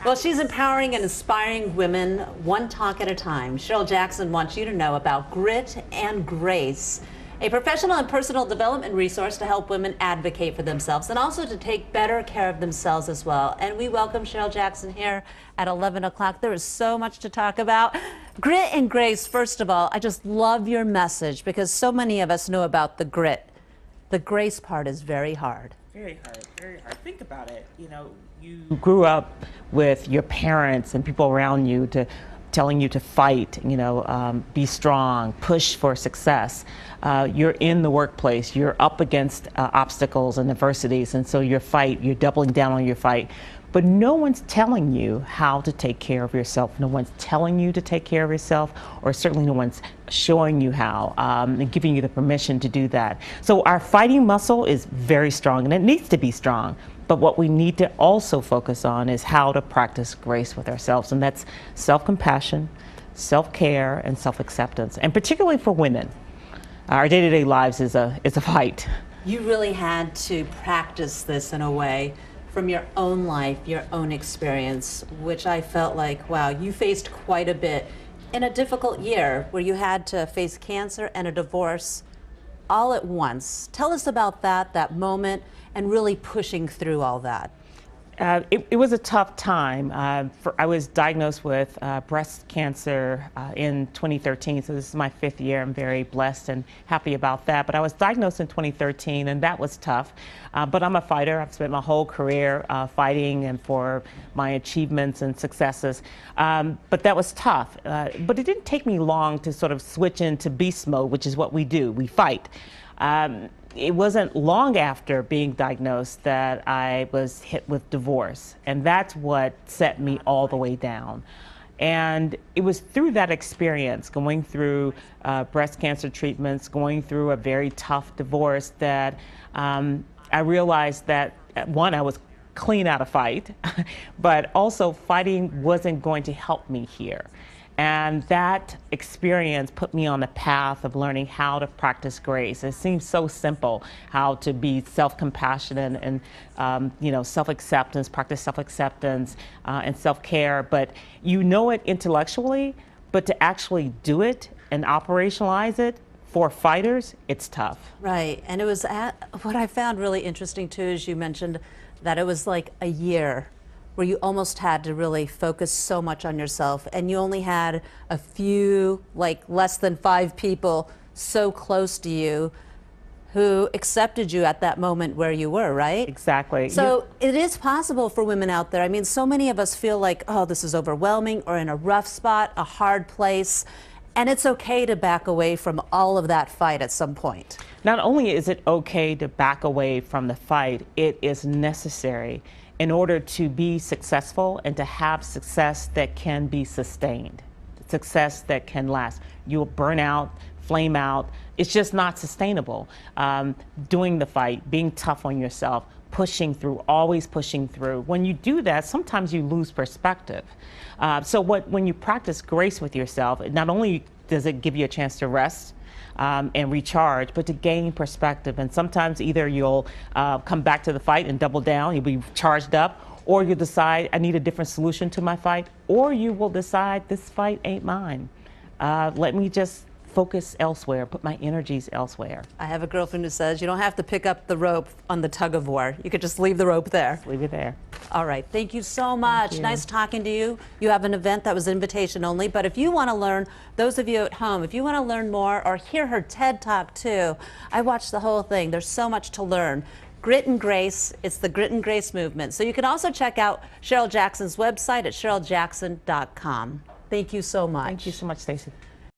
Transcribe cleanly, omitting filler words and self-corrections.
Well, she's empowering and inspiring women one talk at a time. Cheryle Jackson wants you to know about Grit and Grace, a professional and personal development resource to help women advocate for themselves and also to take better care of themselves as well. And we welcome Cheryle Jackson here at 11 o'clock. There is so much to talk about. Grit and Grace, first of all, I just love your message because so many of us know about the grit. The grace part is very hard. Very hard, very hard. Think about it. You know, you grew up with your parents and people around you telling you to fight, be strong, push for success. You're in the workplace, you're up against obstacles and adversities, and so you're doubling down on your fight. But no one's telling you how to take care of yourself. No one's telling you to take care of yourself, or certainly no one's showing you how and giving you the permission to do that. So our fighting muscle is very strong, and it needs to be strong. But what we need to also focus on is how to practice grace with ourselves, and that's self-compassion, self-care, and self-acceptance, and particularly for women. Our day-to-day lives is a fight. You really had to practice this in a way from your own life, your own experience, which I felt like, wow, you faced quite a bit in a difficult year where you had to face cancer and a divorce all at once. Tell us about that moment, and really pushing through all that. It was a tough time. I was diagnosed with breast cancer in 2013, so this is my 5th year. I'm very blessed and happy about that. But I was diagnosed in 2013, and that was tough. But I'm a fighter. I've spent my whole career fighting and for my achievements and successes. But that was tough. But it didn't take me long to sort of switch into beast mode, which is what we do. We fight. It wasn't long after being diagnosed that I was hit with divorce, and that's what set me all the way down. And it was through that experience, going through breast cancer treatments, going through a very tough divorce, that I realized that, one, I was clean out of fight, but also fighting wasn't going to help me here. And that experience put me on the path of learning how to practice grace. It seems so simple, how to be self-compassionate and self-acceptance, practice self-acceptance and self-care. But you know it intellectually, but to actually do it and operationalize it for fighters, it's tough. Right, and it was what I found really interesting too is you mentioned that it was like a year where you almost had to really focus so much on yourself, and you only had a few, like less than 5 people so close to you who accepted you at that moment where you were, right? Exactly. So it is possible for women out there. I mean, so many of us feel like, oh, this is overwhelming, or in a rough spot, a hard place, and it's okay to back away from all of that fight at some point. Not only is it okay to back away from the fight, it is necessary in order to be successful and to have success that can be sustained, success that can last. You'll burn out, flame out. It's just not sustainable. Doing the fight, being tough on yourself, pushing through, always pushing through. When you do that, sometimes you lose perspective. When you practice grace with yourself, not only does it give you a chance to rest, and recharge, but to gain perspective. And sometimes either you'll come back to the fight and double down, you'll be charged up, or you'll decide I need a different solution to my fight, or you will decide this fight ain't mine. Let me just focus elsewhere, put my energies elsewhere. I have a girlfriend who says you don't have to pick up the rope on the tug of war. You could just leave the rope there. Just leave it there. All right, thank you so much. Nice talking to you. You have an event that was invitation only, but if you want to learn, those of you at home, if you want to learn more or hear her TED Talk too, I watched the whole thing. There's so much to learn. Grit and Grace, it's the Grit and Grace movement. So you can also check out Cheryle Jackson's website at CherylJackson.com. Thank you so much. Thank you so much, Stacey.